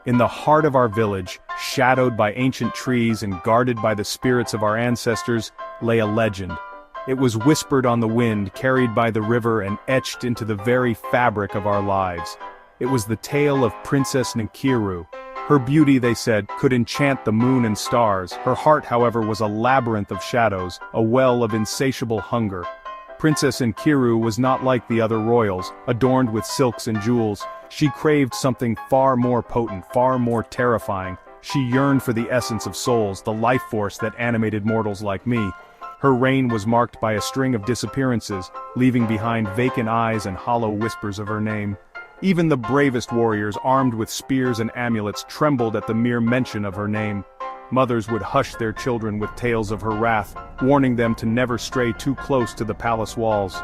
In the heart of our village, shadowed by ancient trees and guarded by the spirits of our ancestors, lay a legend. It was whispered on the wind, carried by the river and etched into the very fabric of our lives. It was the tale of Princess Nkiru. Her beauty, they said, could enchant the moon and stars. Her heart, however, was a labyrinth of shadows, a well of insatiable hunger. Princess Nkiru was not like the other royals, adorned with silks and jewels. She craved something far more potent, far more terrifying. She yearned for the essence of souls, the life force that animated mortals like me. Her reign was marked by a string of disappearances, leaving behind vacant eyes and hollow whispers of her name. Even the bravest warriors, armed with spears and amulets, trembled at the mere mention of her name. Mothers would hush their children with tales of her wrath, warning them to never stray too close to the palace walls.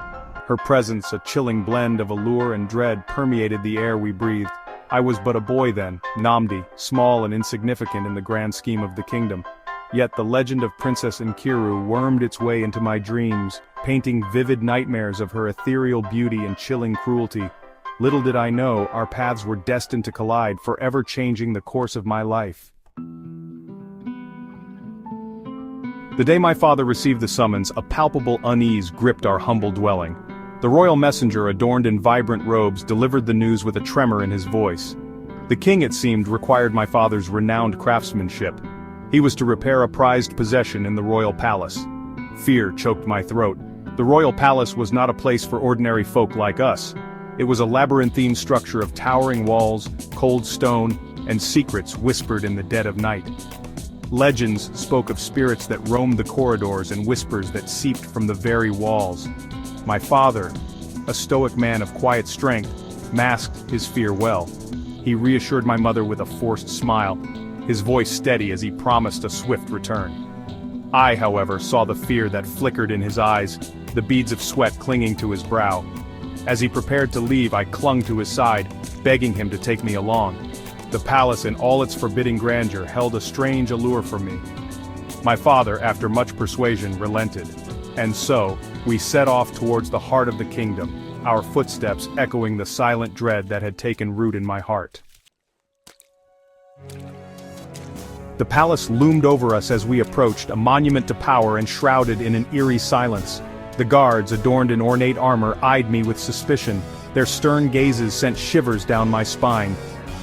Her presence, a chilling blend of allure and dread, permeated the air we breathed. I was but a boy then, Namdi, small and insignificant in the grand scheme of the kingdom. Yet the legend of Princess Nkiru wormed its way into my dreams, painting vivid nightmares of her ethereal beauty and chilling cruelty. Little did I know, our paths were destined to collide, forever changing the course of my life. The day my father received the summons, a palpable unease gripped our humble dwelling. The royal messenger, adorned in vibrant robes, delivered the news with a tremor in his voice. The king, it seemed, required my father's renowned craftsmanship. He was to repair a prized possession in the royal palace. Fear choked my throat. The royal palace was not a place for ordinary folk like us. It was a labyrinthine structure of towering walls, cold stone, and secrets whispered in the dead of night. Legends spoke of spirits that roamed the corridors and whispers that seeped from the very walls. My father, a stoic man of quiet strength, masked his fear well. He reassured my mother with a forced smile, his voice steady as he promised a swift return. I, however, saw the fear that flickered in his eyes, the beads of sweat clinging to his brow. As he prepared to leave, I clung to his side, begging him to take me along. The palace in all its forbidding grandeur held a strange allure for me. My father, after much persuasion, relented. And so, we set off towards the heart of the kingdom, our footsteps echoing the silent dread that had taken root in my heart. The palace loomed over us as we approached, a monument to power enshrouded in an eerie silence. The guards, adorned in ornate armor, eyed me with suspicion. Their stern gazes sent shivers down my spine.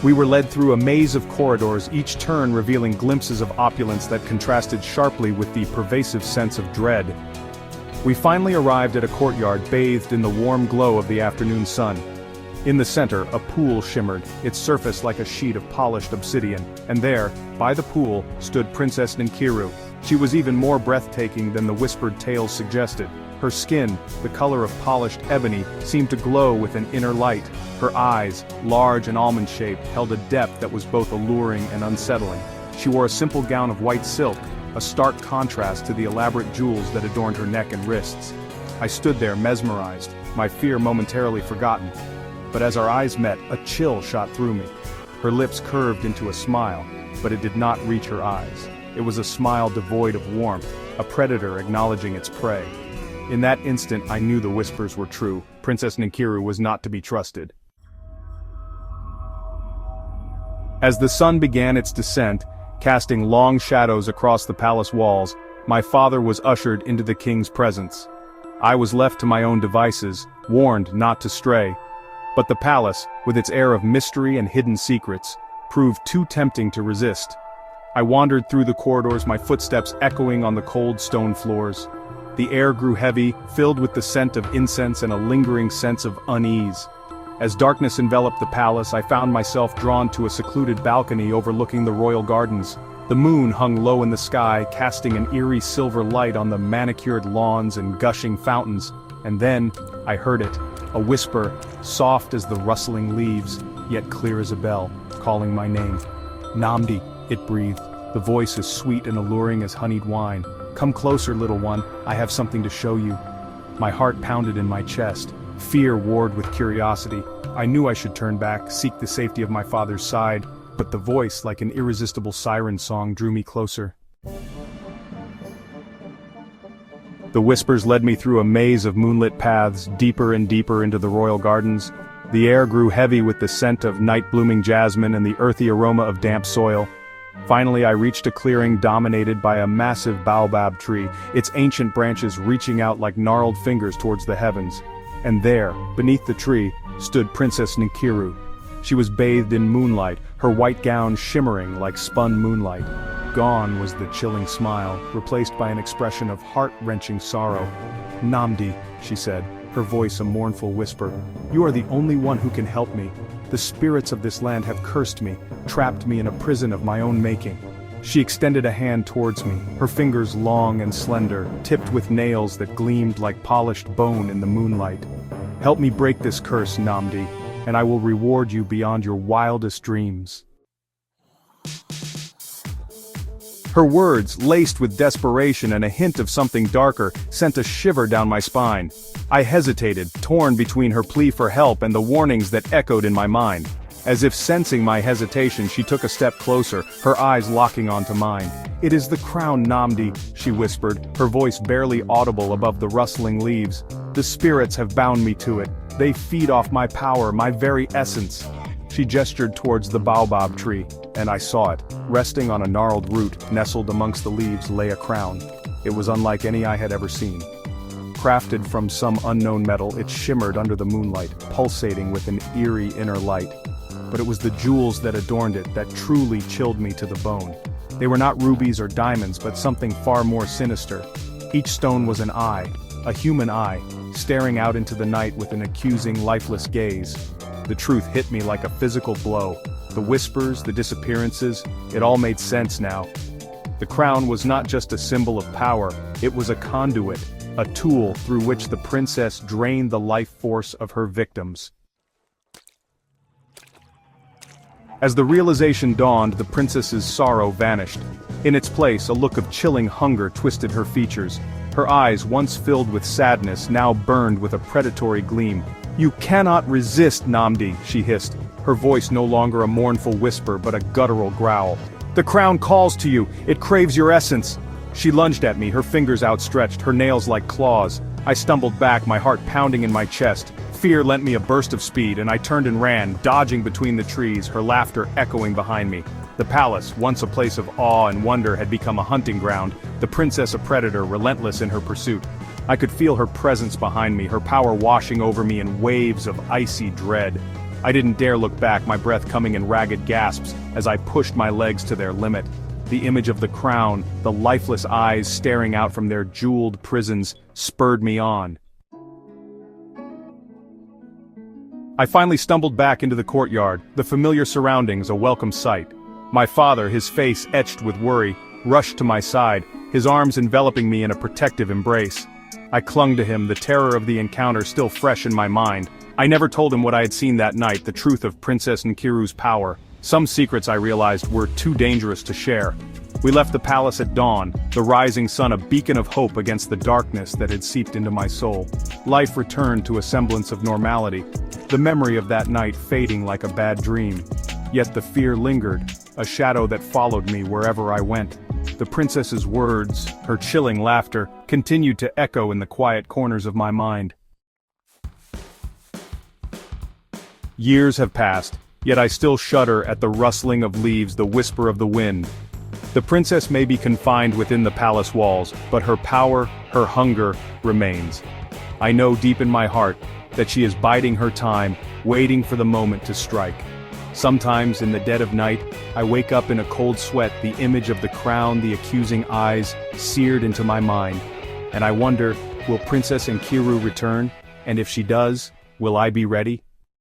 We were led through a maze of corridors, each turn revealing glimpses of opulence that contrasted sharply with the pervasive sense of dread. We finally arrived at a courtyard bathed in the warm glow of the afternoon sun. In the center, a pool shimmered, its surface like a sheet of polished obsidian, and there, by the pool, stood Princess Nkiru. She was even more breathtaking than the whispered tales suggested. Her skin, the color of polished ebony, seemed to glow with an inner light. Her eyes, large and almond-shaped, held a depth that was both alluring and unsettling. She wore a simple gown of white silk, a stark contrast to the elaborate jewels that adorned her neck and wrists. I stood there mesmerized, my fear momentarily forgotten. But as our eyes met, a chill shot through me. Her lips curved into a smile, but it did not reach her eyes. It was a smile devoid of warmth, a predator acknowledging its prey. In that instant I knew the whispers were true. Princess Nkiru was not to be trusted. As the sun began its descent, casting long shadows across the palace walls, my father was ushered into the king's presence. I was left to my own devices, warned not to stray. But the palace, with its air of mystery and hidden secrets, proved too tempting to resist. I wandered through the corridors, my footsteps echoing on the cold stone floors. The air grew heavy, filled with the scent of incense and a lingering sense of unease. As darkness enveloped the palace, I found myself drawn to a secluded balcony overlooking the royal gardens. The moon hung low in the sky, casting an eerie silver light on the manicured lawns and gushing fountains. And then, I heard it, a whisper, soft as the rustling leaves, yet clear as a bell, calling my name. Namdi, it breathed, the voice as sweet and alluring as honeyed wine. Come closer, little one, I have something to show you. My heart pounded in my chest. Fear warred with curiosity. I knew I should turn back, seek the safety of my father's side, but the voice, like an irresistible siren song, drew me closer. The whispers led me through a maze of moonlit paths, deeper and deeper into the royal gardens. The air grew heavy with the scent of night-blooming jasmine and the earthy aroma of damp soil. Finally I reached a clearing dominated by a massive baobab tree, its ancient branches reaching out like gnarled fingers towards the heavens. And there, beneath the tree, stood Princess Nkiru. She was bathed in moonlight, her white gown shimmering like spun moonlight. Gone was the chilling smile, replaced by an expression of heart-wrenching sorrow. "Namdi," she said, her voice a mournful whisper, "you are the only one who can help me. The spirits of this land have cursed me, trapped me in a prison of my own making." She extended a hand towards me, her fingers long and slender, tipped with nails that gleamed like polished bone in the moonlight. "Help me break this curse, Namdi, and I will reward you beyond your wildest dreams." Her words, laced with desperation and a hint of something darker, sent a shiver down my spine. I hesitated, torn between her plea for help and the warnings that echoed in my mind. As if sensing my hesitation, she took a step closer, her eyes locking onto mine. "It is the crown, Namdi," she whispered, her voice barely audible above the rustling leaves. "The spirits have bound me to it. They feed off my power, my very essence." She gestured towards the baobab tree, and I saw it. Resting on a gnarled root, nestled amongst the leaves, lay a crown. It was unlike any I had ever seen. Crafted from some unknown metal, it shimmered under the moonlight, pulsating with an eerie inner light. But it was the jewels that adorned it that truly chilled me to the bone. They were not rubies or diamonds, but something far more sinister. Each stone was an eye, a human eye, staring out into the night with an accusing, lifeless gaze. The truth hit me like a physical blow. The whispers, the disappearances, it all made sense now. The crown was not just a symbol of power, it was a conduit, a tool through which the princess drained the life force of her victims. As the realization dawned, the princess's sorrow vanished. In its place, a look of chilling hunger twisted her features. Her eyes, once filled with sadness, now burned with a predatory gleam. "You cannot resist, Namdi," she hissed, her voice no longer a mournful whisper but a guttural growl. "The crown calls to you, it craves your essence." She lunged at me, her fingers outstretched, her nails like claws. I stumbled back, my heart pounding in my chest. Fear lent me a burst of speed, and I turned and ran, dodging between the trees, her laughter echoing behind me. The palace, once a place of awe and wonder, had become a hunting ground, the princess a predator relentless in her pursuit. I could feel her presence behind me, her power washing over me in waves of icy dread. I didn't dare look back, my breath coming in ragged gasps, as I pushed my legs to their limit. The image of the crown, the lifeless eyes staring out from their jeweled prisons, spurred me on. I finally stumbled back into the courtyard, the familiar surroundings a welcome sight. My father, his face etched with worry, rushed to my side, his arms enveloping me in a protective embrace. I clung to him, the terror of the encounter still fresh in my mind. I never told him what I had seen that night, the truth of Princess Nkiru's power. Some secrets, I realized, were too dangerous to share. We left the palace at dawn, the rising sun a beacon of hope against the darkness that had seeped into my soul. Life returned to a semblance of normality, the memory of that night fading like a bad dream. Yet the fear lingered, a shadow that followed me wherever I went. The princess's words, her chilling laughter, continued to echo in the quiet corners of my mind. Years have passed, yet I still shudder at the rustling of leaves, the whisper of the wind. The princess may be confined within the palace walls, but her power, her hunger, remains. I know deep in my heart that she is biding her time, waiting for the moment to strike. Sometimes in the dead of night, I wake up in a cold sweat, the image of the crown, the accusing eyes, seared into my mind. And I wonder, will Princess Nkiru return? And if she does, will I be ready?